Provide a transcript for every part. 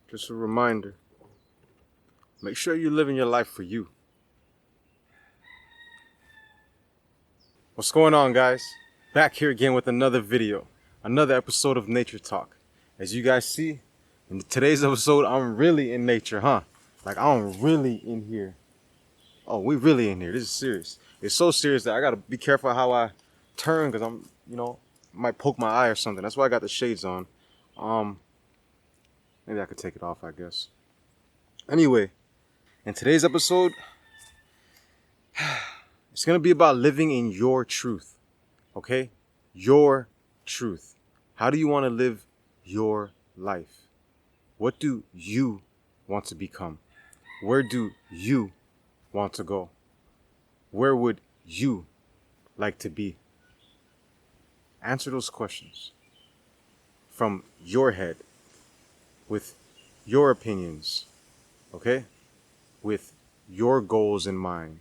Just a reminder. Make sure you're living your life for you. What's going on, guys? Back here again with another video. Another episode of Nature Talk. As you guys see, in today's episode, I'm really in nature, huh? Like, I'm really in here. Oh, we really in here. This is serious. It's so serious that I gotta be careful how I turn because I'm, might poke my eye or something. That's why I got the shades on. Maybe I could take it off, I guess. Anyway, in today's episode, it's gonna be about living in your truth. Okay? Your truth. How do you want to live your life? What do you want to become? Where do you want to go? Where would you like to be? Answer those questions from your head, with your opinions, okay? With your goals in mind,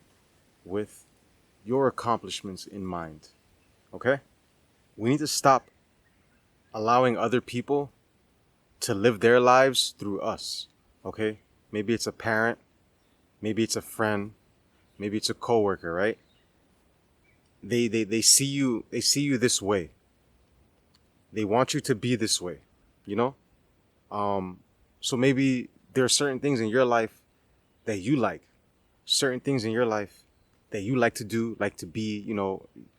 with your accomplishments in mind, okay? We need to stop allowing other people to live their lives through us, okay? Maybe it's a parent, maybe it's a friend, maybe it's a coworker, right? They see you this way. They want you to be this way, you know? So maybe there are certain things in your life that you like, certain things in your life that you like to do, like to be,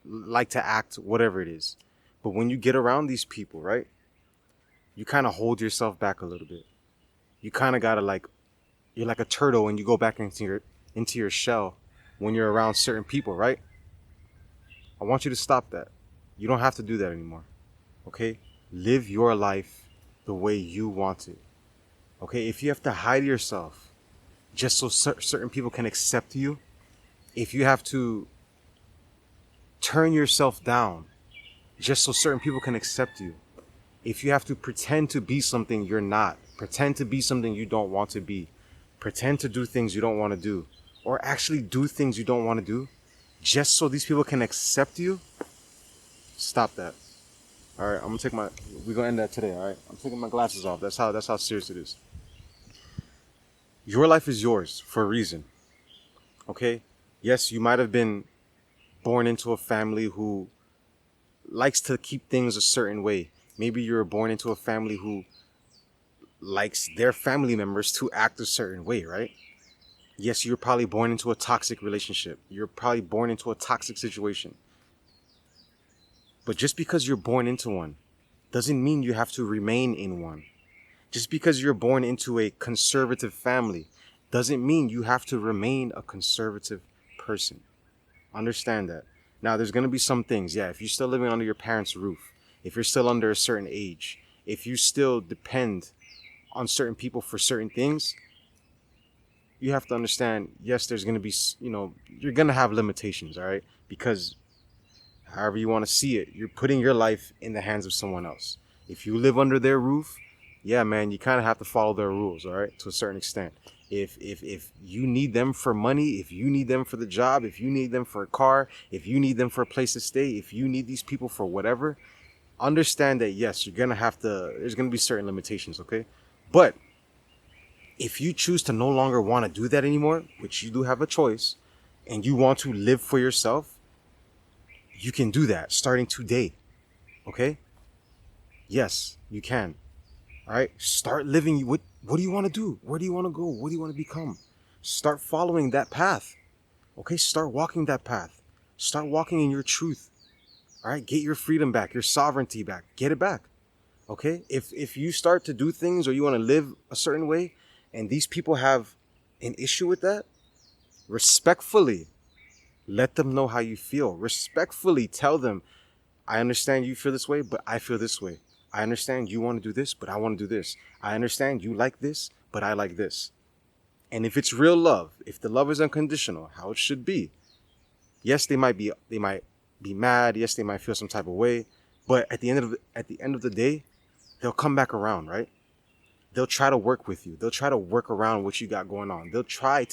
like to act, whatever it is. But when you get around these people, right, you kind of hold yourself back a little bit. You kind of gotta you're like a turtle and you go back into your shell when you're around certain people, right? I want you to stop that. You don't have to do that anymore. Okay? Live your life the way you want it. Okay? If you have to hide yourself just so certain people can accept you, if you have to turn yourself down just so certain people can accept you, if you have to pretend to be something you're not, pretend to be something you don't want to be, pretend to do things you don't want to do, or actually do things you don't want to do, just so these people can accept you, stop that. All right, we're going to end that today, all right? I'm taking my glasses off. That's how serious it is. Your life is yours for a reason, okay? Yes, you might have been born into a family who likes to keep things a certain way. Maybe you were born into a family who likes their family members to act a certain way, right? Yes, you're probably born into a toxic relationship. You're probably born into a toxic situation. But just because you're born into one doesn't mean you have to remain in one. Just because you're born into a conservative family doesn't mean you have to remain a conservative person. Understand that. Now, there's going to be some things. Yeah, if you're still living under your parents' roof, if you're still under a certain age, if you still depend on certain people for certain things, you have to understand, yes, there's going to be, you're going to have limitations, all right? Because however you want to see it, you're putting your life in the hands of someone else. If you live under their roof, yeah, man, you kind of have to follow their rules, all right, to a certain extent. If you need them for money, if you need them for the job, if you need them for a car, if you need them for a place to stay, if you need these people for whatever, understand that, yes, there's going to be certain limitations, okay? But if you choose to no longer want to do that anymore, which you do have a choice, and you want to live for yourself, you can do that starting today. Okay? Yes, you can. All right? Start living. What do you want to do? Where do you want to go? What do you want to become? Start following that path. Okay? Start walking that path. Start walking in your truth. All right? Get your freedom back, your sovereignty back. Get it back. Okay? If you start to do things or you want to live a certain way and these people have an issue with that, respectfully let them know how you feel. Respectfully tell them, I understand you feel this way, but I feel this way. I understand you want to do this, but I want to do this. I understand you like this, but I like this. And if it's real love, if the love is unconditional, how it should be, yes, they might be mad. Yes, they might feel some type of way, but at the end of the day, they'll come back around, right? They'll try to work with you. They'll try to work around what you got going on. They'll try.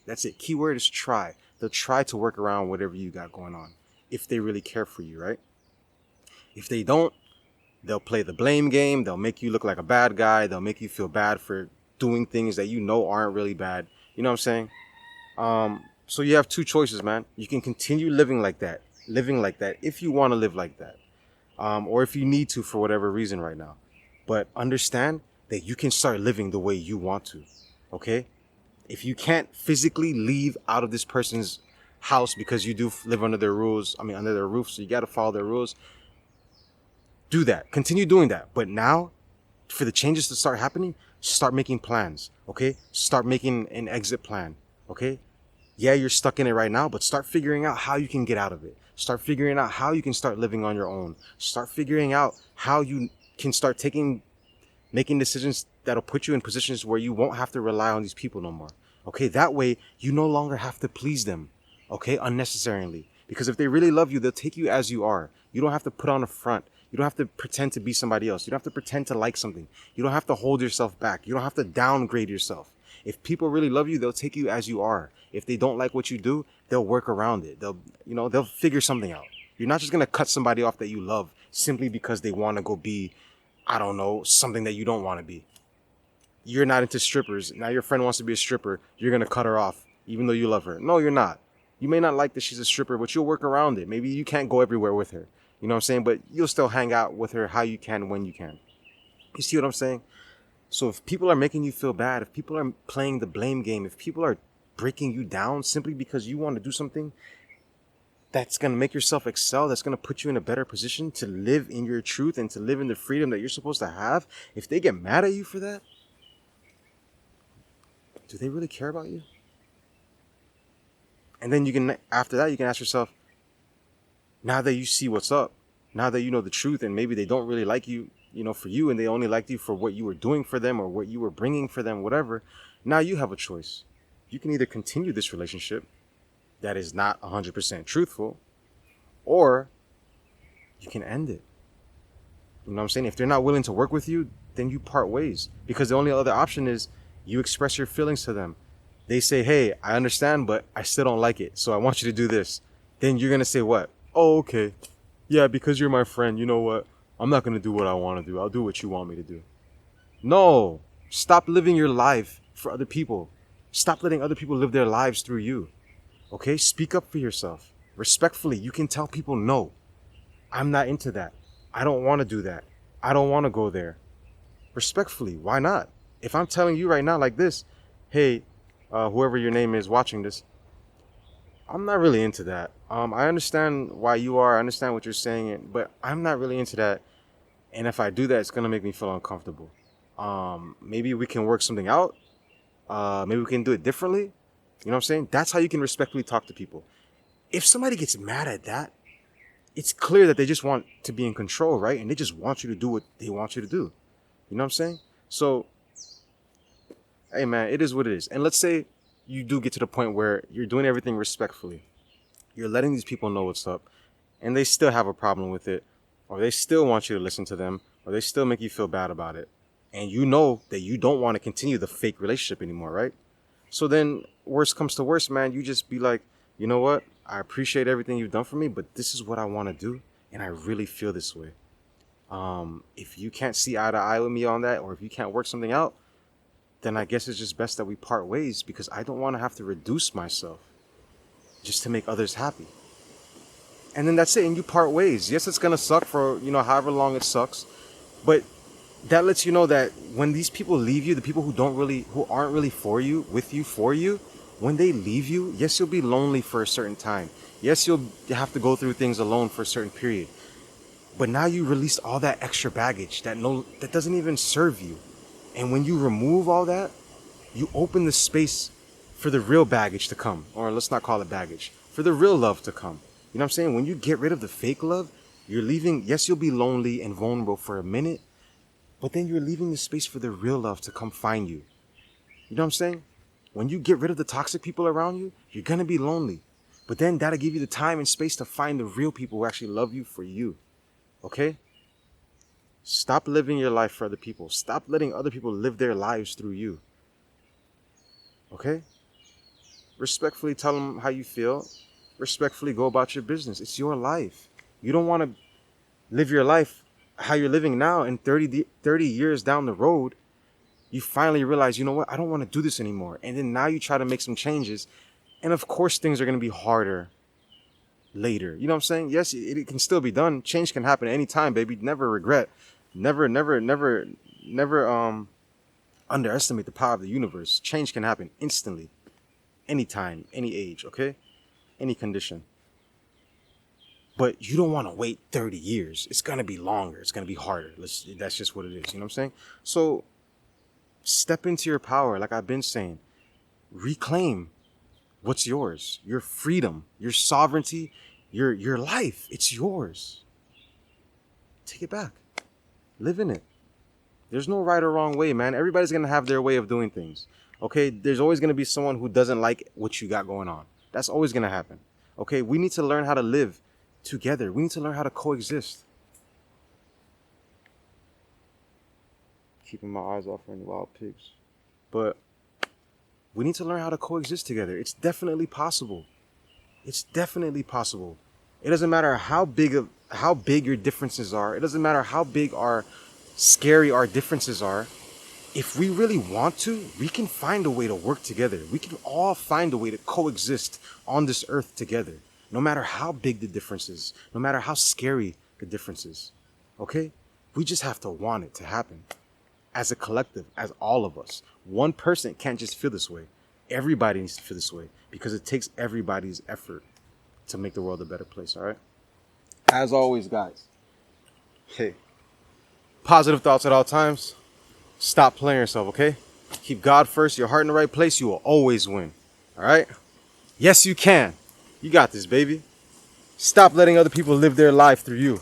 That's it. Keyword is try. They'll try to work around whatever you got going on if they really care for you, right? If they don't, They'll play the blame game. They'll make you look like a bad guy. They'll make you feel bad for doing things that you know aren't really bad. You know what I'm saying? So you have two choices, man. You can continue living like that if you want to live like that, or if you need to for whatever reason right now. But understand that you can start living the way you want to, okay? If you can't physically leave out of this person's house because you do live under their rules, under their roof, so you got to follow their rules, do that. Continue doing that. But now, for the changes to start happening, start making plans, okay? Start making an exit plan, okay? Yeah, you're stuck in it right now, but start figuring out how you can get out of it. Start figuring out how you can start living on your own. Start figuring out how you can start making decisions that'll put you in positions where you won't have to rely on these people no more. Okay, that way you no longer have to please them, okay, unnecessarily. Because if they really love you, they'll take you as you are. You don't have to put on a front. You don't have to pretend to be somebody else. You don't have to pretend to like something. You don't have to hold yourself back. You don't have to downgrade yourself. If people really love you, they'll take you as you are. If they don't like what you do, they'll work around it. They'll figure something out. You're not just going to cut somebody off that you love simply because they want to go be, I don't know, something that you don't want to be. You're not into strippers. Now your friend wants to be a stripper. You're going to cut her off even though you love her. No, you're not. You may not like that she's a stripper, but you'll work around it. Maybe you can't go everywhere with her. You know what I'm saying? But you'll still hang out with her how you can, when you can. You see what I'm saying? So if people are making you feel bad, if people are playing the blame game, if people are breaking you down simply because you want to do something that's going to make yourself excel, that's going to put you in a better position to live in your truth and to live in the freedom that you're supposed to have, if they get mad at you for that, do they really care about you? And then after that, you can ask yourself, now that you see what's up, now that you know the truth, and maybe they don't really like you, for you, and they only liked you for what you were doing for them or what you were bringing for them, whatever. Now you have a choice. You can either continue this relationship that is not 100% truthful, or you can end it. You know what I'm saying? If they're not willing to work with you, then you part ways, because the only other option is you express your feelings to them. They say, hey, I understand, but I still don't like it, so I want you to do this. Then you're going to say what? Oh, okay. Yeah, because you're my friend, you know what? I'm not going to do what I want to do. I'll do what you want me to do. No. Stop living your life for other people. Stop letting other people live their lives through you. Okay? Speak up for yourself. Respectfully, you can tell people, no, I'm not into that. I don't want to do that. I don't want to go there. Respectfully, why not? If I'm telling you right now like this, hey, whoever your name is watching this, I'm not really into that. I understand why you are. I understand what you're saying, but I'm not really into that. And if I do that, it's going to make me feel uncomfortable. Maybe we can work something out. Maybe we can do it differently. You know what I'm saying? That's how you can respectfully talk to people. If somebody gets mad at that, it's clear that they just want to be in control, right? And they just want you to do what they want you to do. You know what I'm saying? So, hey man, it is what it is. And let's say you do get to the point where you're doing everything respectfully. You're letting these people know what's up, and they still have a problem with it, or they still want you to listen to them, or they still make you feel bad about it. And you know that you don't want to continue the fake relationship anymore, right? So then, worst comes to worst, man, you just be like, you know what? I appreciate everything you've done for me, but this is what I want to do, and I really feel this way. If you can't see eye to eye with me on that, or if you can't work something out, then I guess it's just best that we part ways, because I don't want to have to reduce myself just to make others happy. And then that's it, and you part ways. Yes, it's gonna suck for, however long it sucks, but that lets you know that when these people leave you, the people who aren't really for you, when they leave you, yes, you'll be lonely for a certain time. Yes, you'll have to go through things alone for a certain period. But now you released all that extra baggage that doesn't even serve you. And when you remove all that, you open the space for the real baggage to come. Or let's not call it baggage. For the real love to come. You know what I'm saying? When you get rid of the fake love, you're leaving, yes, you'll be lonely and vulnerable for a minute, but then you're leaving the space for the real love to come find you. You know what I'm saying? When you get rid of the toxic people around you, you're going to be lonely. But then that'll give you the time and space to find the real people who actually love you for you. Okay? Stop living your life for other people. Stop letting other people live their lives through you. Okay? Respectfully tell them how you feel. Respectfully go about your business. It's your life. You don't want to live your life how you're living now, and 30 years down the road, you finally realize, you know what, I don't want to do this anymore. And then now you try to make some changes. And of course, things are going to be harder later. You know what I'm saying? Yes, it can still be done. Change can happen anytime, baby. Never regret. Never underestimate the power of the universe. Change can happen instantly. Anytime, any age, okay? Any condition. But you don't want to wait 30 years. It's going to be longer. It's going to be harder. That's just what it is. You know what I'm saying? So step into your power, like I've been saying. Reclaim what's yours. Your freedom, your sovereignty, your life. It's yours. Take it back. Live in it. There's no right or wrong way, man. Everybody's going to have their way of doing things. Okay? There's always going to be someone who doesn't like what you got going on. That's always going to happen. Okay? We need to learn how to live together. We need to learn how to coexist. Keeping my eyes off for any wild pigs. But we need to learn how to coexist together. It's definitely possible. It's definitely possible. It doesn't matter how big your differences are. It doesn't matter how big or scary our differences are. If we really want to, we can find a way to work together. We can all find a way to coexist on this earth together. No matter how big the difference is. No matter how scary the difference is. Okay? We just have to want it to happen. As a collective, as all of us. One person can't just feel this way. Everybody needs to feel this way. Because it takes everybody's effort to make the world a better place, alright? As always, guys. Hey. Positive thoughts at all times. Stop playing yourself, okay? Keep God first, your heart in the right place, you will always win. Alright? Yes, you can. You got this, baby. Stop letting other people live their life through you.